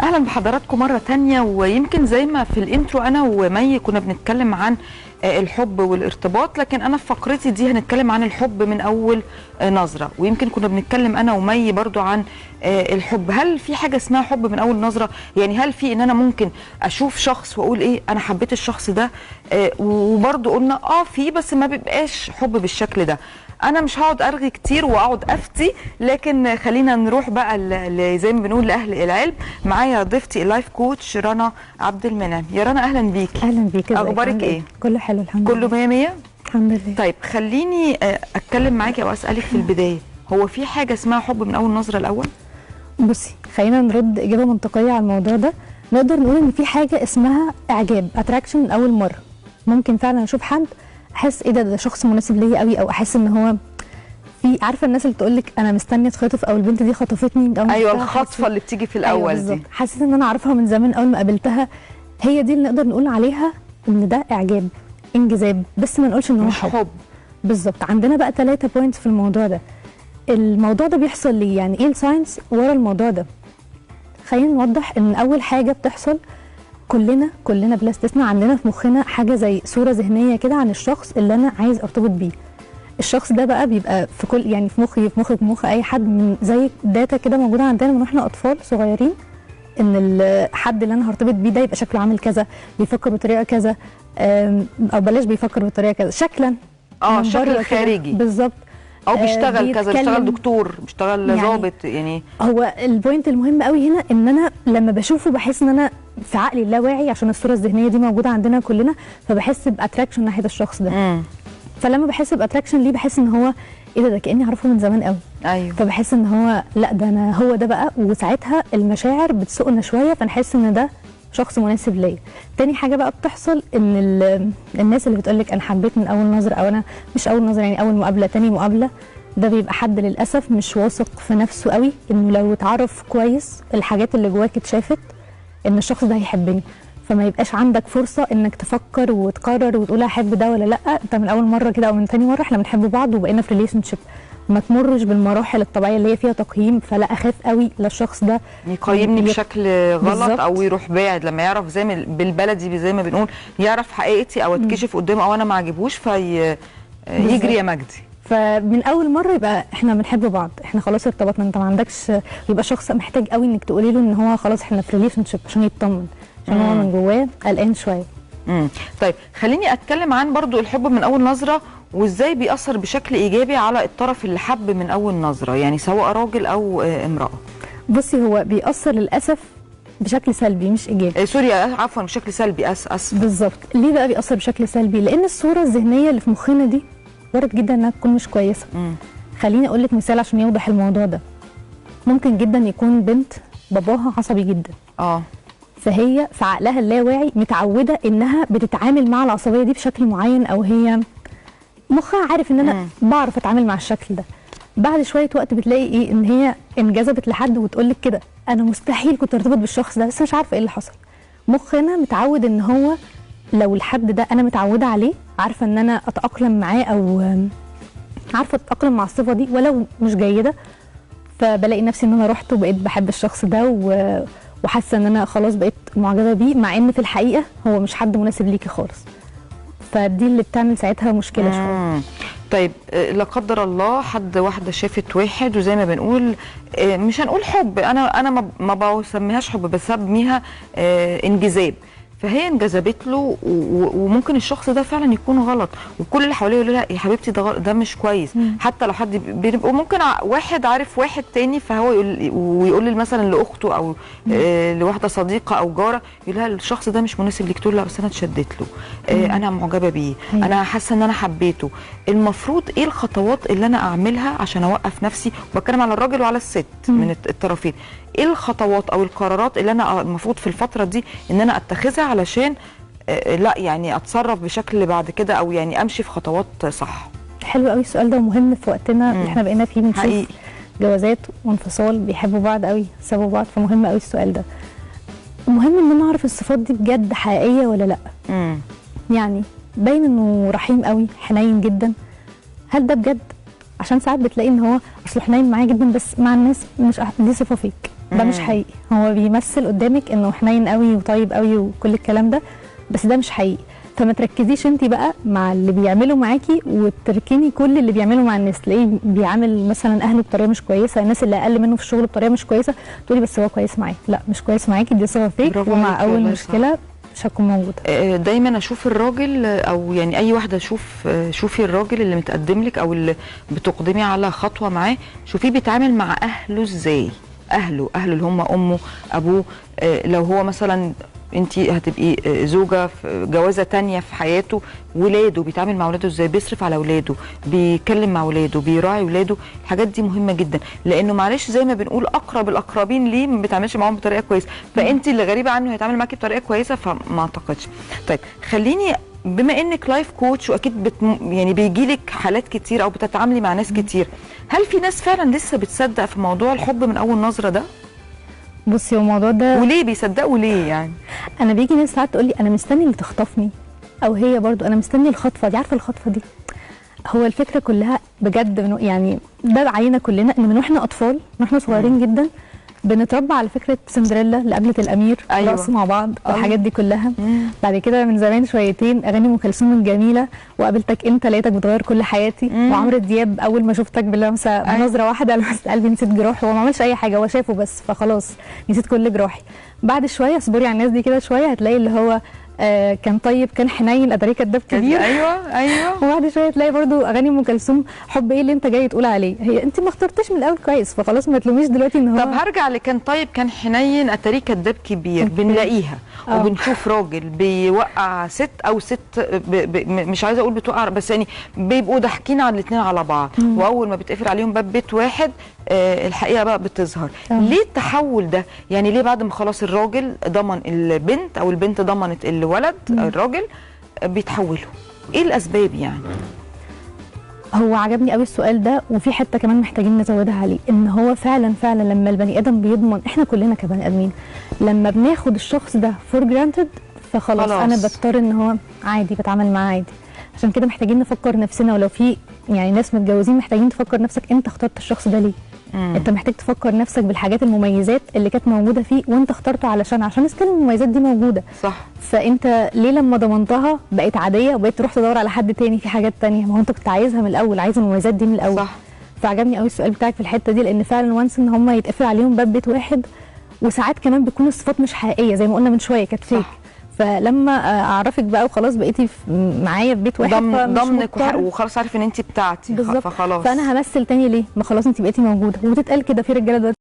اهلا بحضراتكم مره تانية. ويمكن زي ما في الانترو انا ومي كنا بنتكلم عن الحب والارتباط، لكن انا في فقرتي دي هنتكلم عن الحب من اول نظره. ويمكن كنا بنتكلم انا ومي برضو عن الحب. هل في حاجه اسمها حب من اول نظره؟ يعني هل في ان انا ممكن اشوف شخص واقول ايه انا حبيت الشخص ده؟ وبرضو قلنا في، بس ما بيبقاش حب بالشكل ده. انا مش هقعد ارغي كتير واقعد افتي، لكن خلينا نروح بقى زي ما بنقول لاهل العلم. معايا ضيفتي اللايف كوتش رنا عبد المنعم. يا رنا اهلا بيكي. اهلا بيكي. اخبارك ايه؟ كله حلو الحمد لله. كله مية مية الحمد لله. طيب خليني اتكلم معاكي او اسالك في البدايه، هو في حاجه اسمها حب من اول نظره الاول؟ بصي خلينا نرد اجابه منطقيه على الموضوع ده. نقدر نقول ان في حاجه اسمها اعجاب، اتراكشن من اول مره. ممكن فعلا اشوف حد احس ايه ده شخص مناسب ليا قوي، او احس ان هو في، عارفه الناس اللي تقول لك انا مستنيه اتخطف او البنت دي خطفتني. ايوه الخطفه اللي بتيجي في الاول. أيوة دي حسيت ان انا اعرفها من زمان اول ما قابلتها. هي دي اللي نقدر نقول عليها ان ده اعجاب، انجذاب، بس ما نقولش ان هو مش حب. بالظبط. عندنا بقى 3 بوينتس في الموضوع ده. الموضوع ده بيحصل ليه؟ يعني ايه الساينس ورا الموضوع ده؟ خلينا نوضح ان اول حاجه بتحصل كلنا بلا استثناء عندنا في مخنا حاجه زي صوره ذهنيه كده عن الشخص اللي انا عايز ارتبط بيه. الشخص ده بقى بيبقى في كل، يعني في مخي، في مخك، في مخ اي حد، من زي داتا كده موجوده عندنا من واحنا اطفال صغيرين، ان الحد اللي انا هرتبط بيه ده يبقى شكله عامل كذا، بيفكر بطريقه كذا، او بلاش بيفكر بطريقه كذا، شكلا شكل خارجي بالظبط، او بيشتغل كذا، بيشتغل دكتور، بيشتغل ضابط. يعني هو البوينت المهم قوي هنا ان انا لما بشوفه بحس ان انا في عقلي اللاواعي، عشان الصوره الذهنيه دي موجوده عندنا كلنا، فبحس باتراكشن ناحيه الشخص ده. فلما بحس باتراكشن ليه بحس ان هو ايه ده كاني اعرفه من زمان قوي. ايوه. فبحس ان هو لا ده انا هو ده بقى، وساعتها المشاعر بتسوقنا شويه فنحس ان ده شخص مناسب ليا. تاني حاجه بقى بتحصل ان الناس اللي بتقول لك انا حبيت من اول نظره، او انا مش اول نظره يعني اول مقابله، تاني مقابله، ده بيبقى حد للاسف مش واثق في نفسه قوي، انه لو اتعرف كويس الحاجات اللي جواك اتشافت ان الشخص ده هيحبني، فما يبقاش عندك فرصه انك تفكر وتقرر وتقول هحب ده ولا لا. انت من اول مره كده او من تاني مره احنا بنحب بعض وبقينا في ريليشن شيب، ما تمرش بالمراحل الطبيعيه اللي هي فيها تقييم، فلا اخاف قوي للشخص ده يقيمني بشكل غلط بالزبط. او يروح بعد لما يعرف زي ما بالبلدي زي ما بنقول يعرف حقيقتي او اتكشف قدامه او انا ما عجبوش يجري يا مجدي. فمن اول مره يبقى احنا بنحب بعض، احنا خلاص ارتبطنا، انت ما عندكش، يبقى شخص محتاج قوي انك تقولي له ان هو خلاص احنا في ريليشن شيب عشان يطمن، عشان هو من جواه قلقان شويه. طيب خليني اتكلم عن برضو الحب من اول نظره، وازاي بيأثر بشكل ايجابي على الطرف اللي حب من اول نظره، يعني سواء راجل او امراه. بصي هو بيأثر للاسف بشكل سلبي مش ايجابي. سوري عفوا، بشكل سلبي. اسف. بالظبط. ليه بقى بيأثر بشكل سلبي؟ لان الصوره الذهنيه اللي في مخنا دي وارد جدا انها تكون مش كويسه. خليني اقول لك مثال عشان يوضح الموضوع ده. ممكن جدا يكون بنت باباها عصبي جدا، فهي في عقلها اللاواعي متعوده انها بتتعامل مع العصبيه دي بشكل معين، او هي مخها عارف ان انا بعرف اتعامل مع الشكل ده. بعد شويه وقت بتلاقي ايه، ان هي انجذبت لحد وتقول لك كده انا مستحيل كنت ارتبط بالشخص ده، بس مش عارفه ايه اللي حصل. مخنا متعود ان هو لو الحد ده انا متعوده عليه، عارفه ان انا اتاقلم معاه، او عارفه اتاقلم مع الصفه دي ولو مش جيده، فبلاقي نفسي ان انا رحت وبقيت بحب الشخص ده وحاسه ان انا خلاص بقيت معجبه بيه، مع ان في الحقيقه هو مش حد مناسب ليكي خالص. فدي اللي بتعمل ساعتها مشكله شويه. طيب لا قدر الله واحده شافت واحد، وزي ما بنقول مش هنقول حب، انا ما بسميهاش حب، بس بسميها انجذاب. فهي انجذبت له، وممكن الشخص ده فعلا يكون غلط، وكل اللي حواليه يقولوا لا يا حبيبتي ده مش كويس. حتى لو حد وممكن واحد عارف واحد تاني، فهو يقول مثلا لاخته او لواحده صديقه او جاره، يقول لها الشخص ده مش مناسب ليك، تقول لا بس انا اتشدت له، انا معجبه بيه، انا حاسه ان انا حبيته. المفروض ايه الخطوات اللي انا اعملها عشان اوقف نفسي؟ وبتكلم على الراجل وعلى الست من الطرفين. ايه الخطوات او القرارات اللي انا المفروض في الفتره دي ان انا اتخذها علشان لا يعني اتصرف بشكل بعد كده، او يعني امشي في خطوات صح؟ حلو قوي السؤال ده، ومهم في وقتنا اللي احنا بقينا فيه بنشوف حقيقي جوازات وانفصال بيحبوا بعض قوي سابوا بعض، فمهم قوي السؤال ده. المهم ان انا اعرف الصفات دي بجد حقيقيه ولا لا. يعني باين انه رحيم قوي، حنين جدا، هل ده بجد؟ عشان ساعات بتلاقي ان هو اصله حنين معايا جدا بس مع الناس مش دي صفه فيك، ده مش حقيقي، هو بيمثل قدامك انه حنين قوي وطيب قوي وكل الكلام ده، بس ده مش حقيقي. فما تركزيش انت بقى مع اللي بيعملوا معاكي وتركني كل اللي بيعملوا مع الناس. تلاقيه بيعامل مثلا اهله بطريقه مش كويسه، الناس اللي اقل منه في الشغل بطريقه مش كويسه، تقولي بس هو كويس معايا. لا، مش كويس معاكي، دي صفه فيك، ومع اول مشكله مش هتكون موجوده. دايما اشوف الراجل، او يعني اي واحده شوفي الراجل اللي متقدم لك او اللي بتقدمي على خطوه معاه، شوفيه بيتعامل مع اهله ازاي. اهله اللي هم امه ابوه. لو هو مثلا انت هتبقي زوجه في جوازه تانية في حياته، ولاده بيتعامل مع ولاده ازاي، بيصرف على ولاده، بيتكلم مع ولاده، بيراعي ولاده. الحاجات دي مهمه جدا، لانه معلش زي ما بنقول اقرب الاقربين ليه ما بيتعاملش معاهم بطريقه كويسه، فانت اللي غريبه عنه هيتعامل معاكي بطريقه كويسه، فما اعتقدش. طيب خليني، بما انك لايف كوتش واكيد يعني بيجي لك حالات كتير او بتتعاملي مع ناس كتير، هل في ناس فعلا لسه بتصدق في موضوع الحب من اول نظره ده؟ بصي، هو الموضوع ده وليه بيصدقوا ليه يعني؟ انا بيجي ناس ساعات تقول لي انا مستني اللي تخطفني، او هي برضو انا مستني الخطفه دي. عارفه الخطفه دي؟ هو الفكره كلها بجد يعني ده علينا كلنا، ان من واحنا اطفال، من واحنا صغيرين جدا بنتربى على فكره سندريلا اللي قابلت الامير، رقص مع بعض، الحاجات دي كلها. بعد كده من زمان شويتين اغاني ام كلثوم الجميله، وقابلتك انت لقيتك بتغير كل حياتي، وعمرو دياب اول ما شفتك بلمسه بنظره واحده لمست قلبي، نسيت جروحي. هو ما عملش اي حاجه، هو شافه بس، فخلاص نسيت كل جروحي. بعد شويه اصبري على الناس دي كده شويه، هتلاقي اللي هو كان طيب، كان حنين، اداري كداب كبير. ايوه وبعد شويه تلاقي برضو اغاني ام كلثوم حب ايه اللي انت جاي تقول عليه، هي انت ما اخترتش من الاول كويس، فخلاص ما تلوميش دلوقتي ان هو. طب هرجع لكان طيب كان حنين اتاري كداب كبير. بنلاقيها وبنشوف راجل بيوقع ست، او ست مش عايزه اقول بتوقع، بس يعني بيبقوا ضاحكين على الاثنين على بعض، واول ما بتقفل عليهم باب بيت واحد الحقيقه بقى بتظهر. ليه التحول ده؟ يعني ليه بعد ما خلاص الراجل ضمن البنت او البنت ضمنت الولد الراجل بيتحولوا؟ ايه الاسباب يعني؟ هو عجبني قوي السؤال ده، وفي حته كمان محتاجين نزودها عليه، ان هو فعلا لما البني ادم بيضمن، احنا كلنا كبني ادمين لما بناخد الشخص ده فور جرانتد، فخلاص انا بضطر ان هو عادي، بتعامل معاه عادي. عشان كده محتاجين نفكر نفسنا، ولو في يعني ناس متجوزين محتاجين تفكر نفسك انت اخترت الشخص ده ليه. انت محتاج تفكر نفسك بالحاجات المميزات اللي كانت موجوده فيه وانت اخترته، عشان ستيل المميزات دي موجوده. صح. فانت ليه لما ضمنتها بقت عاديه وبقيت تروح تدور على حد تاني في حاجات تانيه؟ ما هو انت كنت عايزها من الاول، عايز المميزات دي من الاول. صح. فعجبني قوي السؤال بتاعك في الحته دي، لان فعلا وانس ان هم يتقفل عليهم باب بيت واحد، وساعات كمان بتكون الصفات مش حقيقيه زي ما قلنا من شويه، كانت فيك. فلما اعرفك بقى وخلاص بقيتي معايا في بيت واحد، ضمنك وخلاص عارف ان انت بتاعتي، بالظبط. فخلاص فانا همثل تاني ليه؟ ما خلاص انت بقيتي موجوده. وبتتقال كده في رجاله دلوقتي